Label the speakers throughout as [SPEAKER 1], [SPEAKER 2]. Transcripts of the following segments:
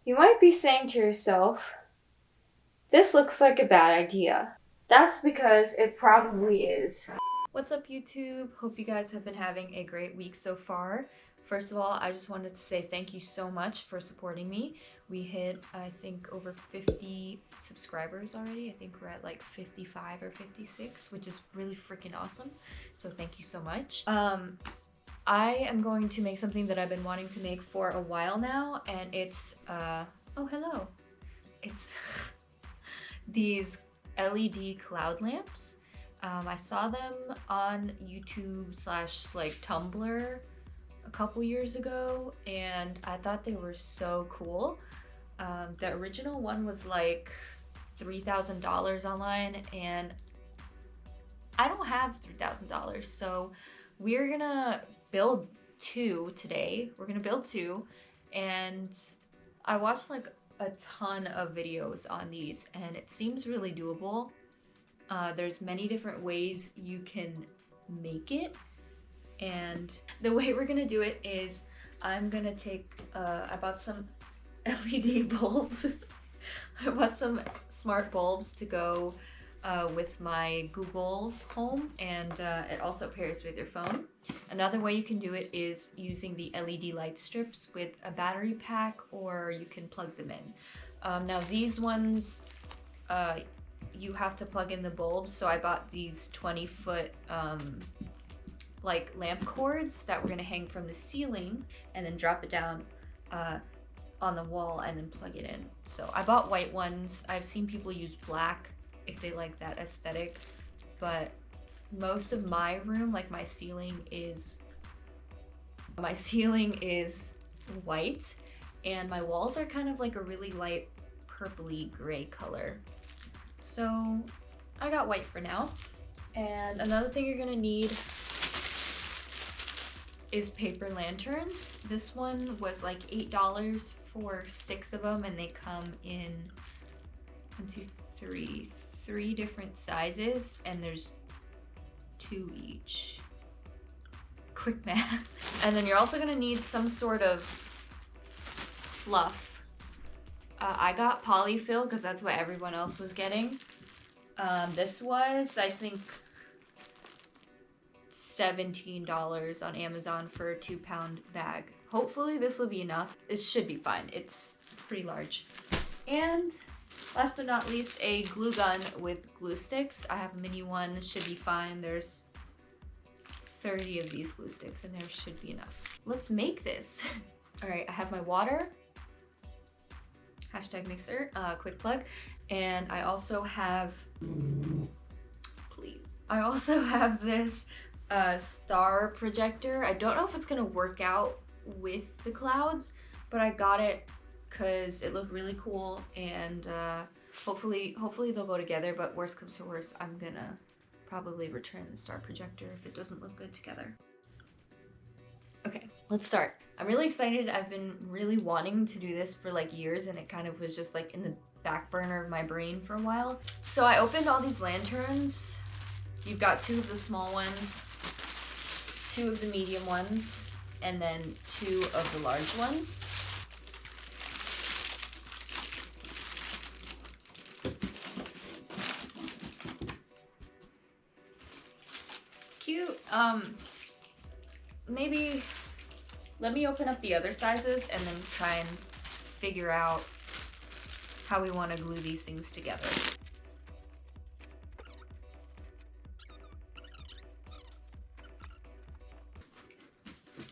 [SPEAKER 1] You might be saying to yourself, this looks like a bad idea. That's because it probably is. What's up, YouTube? Hope you guys have been having a great week so far. First of all, I just wanted to say thank you so much for supporting me. We hit, I think, over 50 subscribers already. I think we're at like 55 or 56, which is really freaking awesome. So thank you so much. I am going to make something that I've been wanting to make for a while now, and it's, oh, hello. It's these LED cloud lamps. I saw them on YouTube / like Tumblr a couple years ago, and I thought they were so cool. The original one was like $3,000 online, and I don't have $3,000, so we're gonna build two today. We're gonna build two, and I watched like a ton of videos on these, and it seems really doable. There's many different ways you can make it, and the way we're gonna do it is I'm gonna take, I bought some LED bulbs. I bought some smart bulbs to go with my Google Home, and it also pairs with your phone. Another way you can do it is using the LED light strips with a battery pack, or you can plug them in. Now these ones, you have to plug in the bulbs, so I bought these 20-foot like lamp cords that we're gonna hang from the ceiling and then drop it down on the wall and then plug it in. So I bought white ones. I've seen people use black if they like that aesthetic, but most of my room, like my ceiling is white, and my walls are kind of like a really light purpley gray color. So I got white for now. And another thing you're gonna need is paper lanterns. This one was like $8 for 6 of them, and they come in 3 different sizes, and there's 2 each. Quick math. And then you're also gonna need some sort of fluff. I got polyfill because that's what everyone else was getting. This was, I think, $17 on Amazon for a 2-pound bag. Hopefully this will be enough. It should be fine. It's pretty large. And last but not least, a glue gun with glue sticks. I have a mini one, should be fine. There's 30 of these glue sticks, and there should be enough. Let's make this. All right, I have my water, hashtag mixer, quick plug. And I also have, this star projector. I don't know if it's gonna work out with the clouds, but I got it because it looked really cool, and hopefully they'll go together, but worst comes to worst, I'm gonna probably return the star projector if it doesn't look good together. Okay, let's start. I'm really excited. I've been really wanting to do this for like years, and it kind of was just like in the back burner of my brain for a while. So I opened all these lanterns. You've got 2 of the small ones, 2 of the medium ones, and then 2 of the large ones. Cute. Maybe let me open up the other sizes and then try and figure out how we want to glue these things together.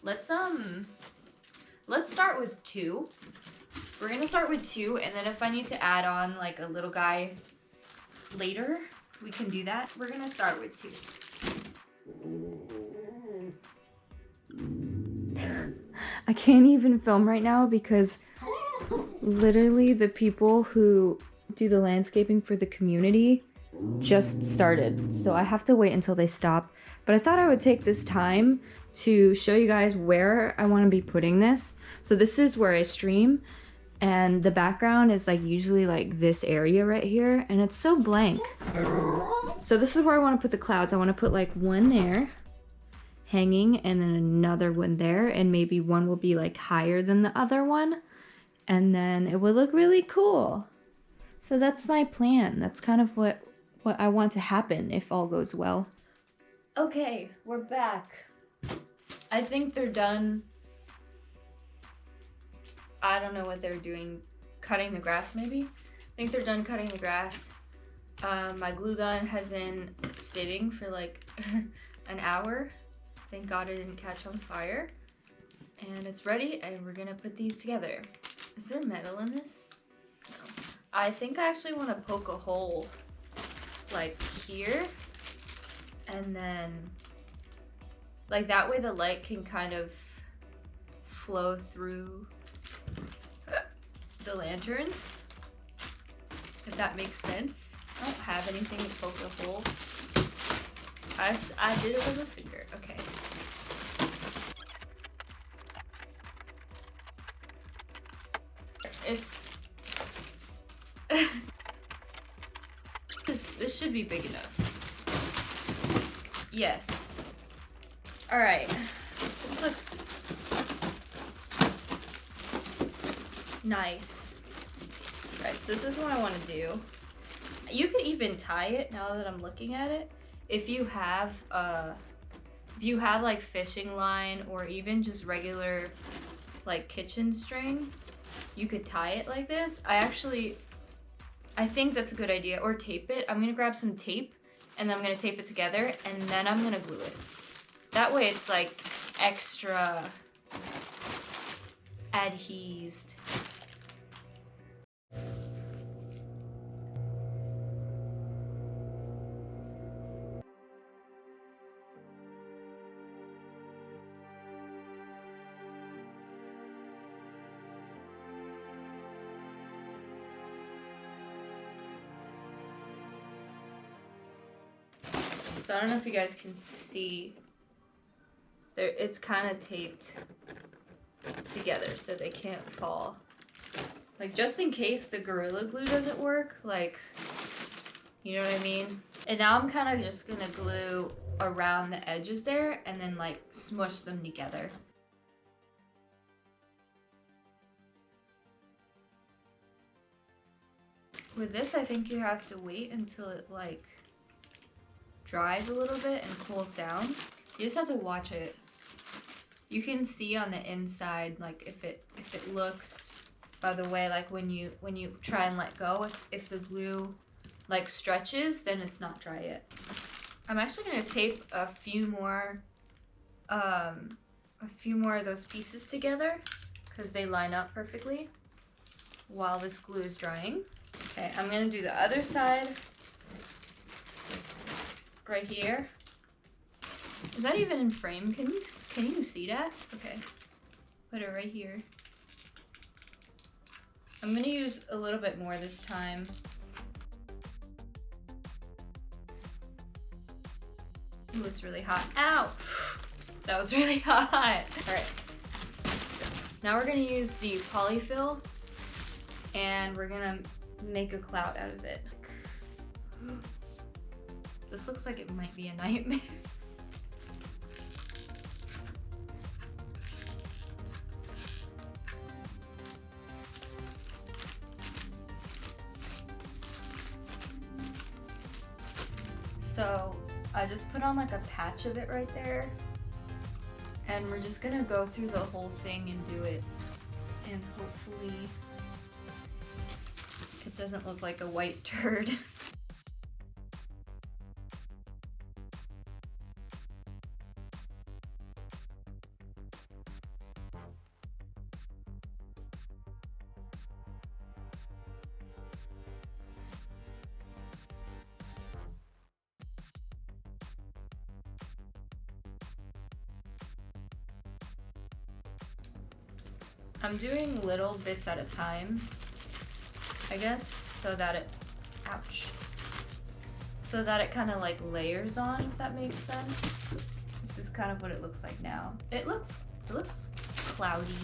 [SPEAKER 1] Let's start with 2. We're gonna start with 2, and then if I need to add on like a little guy later, we can do that. We're gonna start with 2. I can't even film right now because literally the people who do the landscaping for the community just started, so I have to wait until they stop. But I thought I would take this time to show you guys where I want to be putting this. So this is where I stream, and the background is like usually like this area right here, and it's so blank. So this is where I want to put the clouds. I want to put like one there hanging, and then another one there, and maybe one will be like higher than the other one, and then it would look really cool. So that's my plan. That's kind of what I want to happen if all goes well. Okay, we're back. I think they're done. I don't know what they're doing. Cutting the grass, maybe? I think they're done cutting the grass. My glue gun has been sitting for like an hour. Thank God it didn't catch on fire. And it's ready, and we're gonna put these together. Is there metal in this? No. I think I actually want to poke a hole like here, and then like that way the light can kind of flow through the lanterns, if that makes sense. I don't have anything to poke a hole. I did it with a finger. Okay. It's this should be big enough. Yes. All right. This looks nice. All right, so this is what I want to do. You could even tie it now that I'm looking at it. If you have like fishing line or even just regular like kitchen string, you could tie it like this. I think that's a good idea. Or tape it. I'm gonna grab some tape and then I'm gonna tape it together and then I'm gonna glue it. That way it's like extra adhesed. So I don't know if you guys can see, there it's kind of taped together so they can't fall. Like just in case the Gorilla Glue doesn't work, like, you know what I mean? And now I'm kind of just gonna glue around the edges there and then like smush them together. With this, I think you have to wait until it like dries a little bit and cools down. You just have to watch it. You can see on the inside, like if it looks, by the way, like when you try and let go, if the glue like stretches, then it's not dry yet. I'm actually gonna tape a few more of those pieces together because they line up perfectly while this glue is drying. Okay, I'm gonna do the other side. Right here. Is that even in frame? Can you see that? Okay. Put it right here. I'm gonna use a little bit more this time. Ooh, it's really hot. Ow! That was really hot. Alright. Now we're gonna use the polyfill and we're gonna make a cloud out of it. This looks like it might be a nightmare. So I just put on like a patch of it right there. And we're just gonna go through the whole thing and do it. And hopefully it doesn't look like a white turd. I'm doing little bits at a time, I guess, so that it, ouch, so that it kind of like layers on, if that makes sense. This is kind of what it looks like now. It looks cloudy,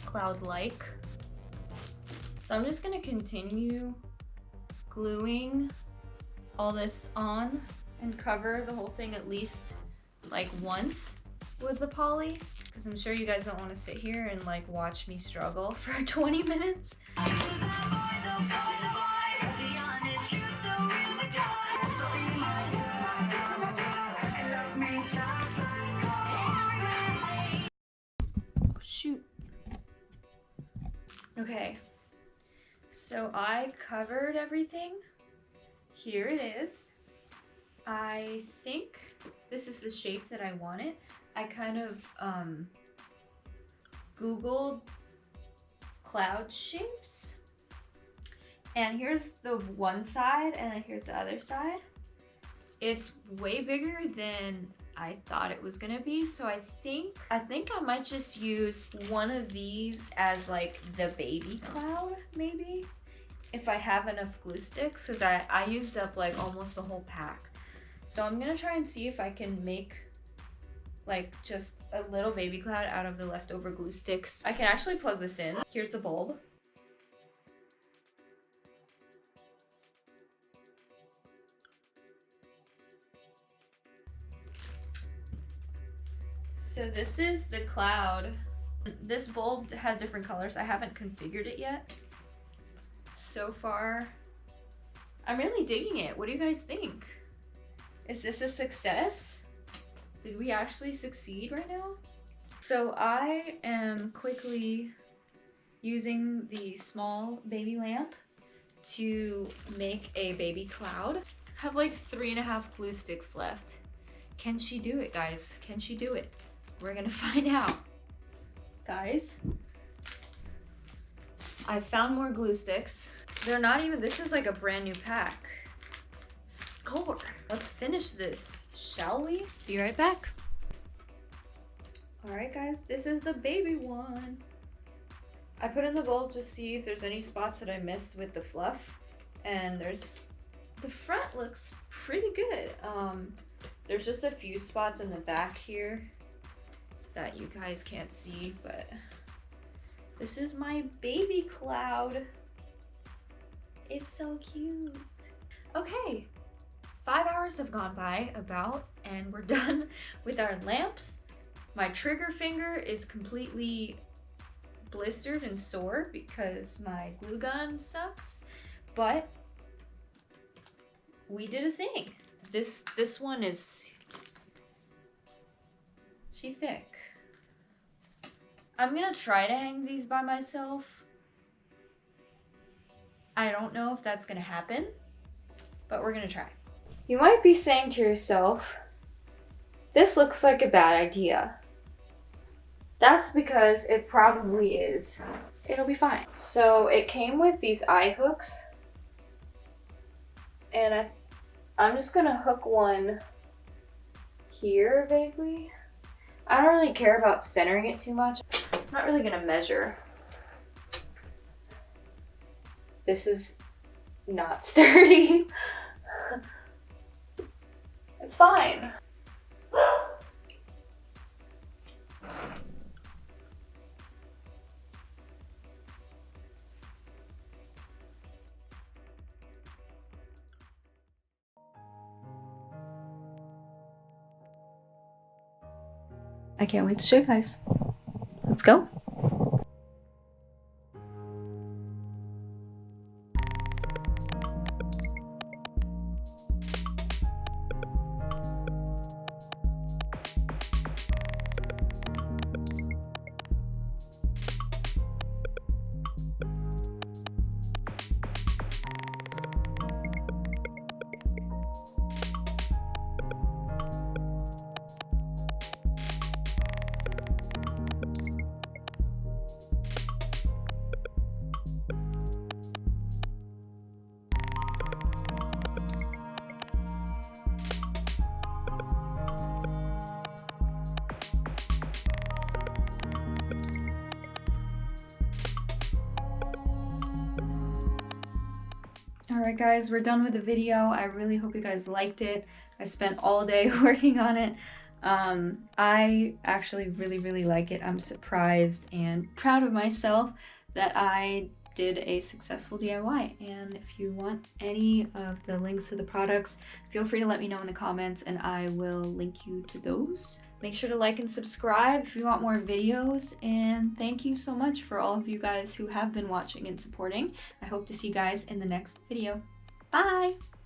[SPEAKER 1] cloud-like. So I'm just gonna continue gluing all this on and cover the whole thing at least like once with the poly, because I'm sure you guys don't want to sit here and like watch me struggle for 20 minutes. Shoot. Okay, so I covered everything. Here it is. I think this is the shape that I want it. I kind of Googled cloud shapes. And here's the one side and then here's the other side. It's way bigger than I thought it was gonna be, so I think I might just use one of these as like the baby cloud, maybe, if I have enough glue sticks, because I used up like almost the whole pack. So I'm gonna try and see if I can make like just a little baby cloud out of the leftover glue sticks. I can actually plug this in. Here's the bulb. So this is the cloud. This bulb has different colors. I haven't configured it yet. So far, I'm really digging it. What do you guys think? Is this a success? Did we actually succeed right now? So I am quickly using the small baby lamp to make a baby cloud. I have like 3.5 glue sticks left. Can she do it, guys? Can she do it? We're gonna find out. Guys, I found more glue sticks. They're not even, this is like a brand new pack. Score. Let's finish this, shall we? Be right back. All right, guys, this is the baby one. I put in the bulb to see if there's any spots that I missed with the fluff. And the front looks pretty good. There's just a few spots in the back here that you guys can't see, but this is my baby cloud. It's so cute. Okay, 5 hours have gone by about, and we're done with our lamps. My trigger finger is completely blistered and sore because my glue gun sucks, but we did a thing. This one is, she's thick. I'm gonna try to hang these by myself. I don't know if that's gonna happen, but we're gonna try. You might be saying to yourself, this looks like a bad idea. That's because it probably is. It'll be fine. So it came with these eye hooks, and I'm just gonna hook one here vaguely. I don't really care about centering it too much. I'm not really gonna measure. This is not sturdy. It's fine. I can't wait to show you guys. Let's go. Alright guys, we're done with the video. I really hope you guys liked it. I spent all day working on it. I actually really like it. I'm surprised and proud of myself that I did a successful DIY. And if you want any of the links to the products, feel free to let me know in the comments and I will link you to those. Make sure to like and subscribe if you want more videos, and thank you so much for all of you guys who have been watching and supporting. I hope to see you guys in the next video. Bye!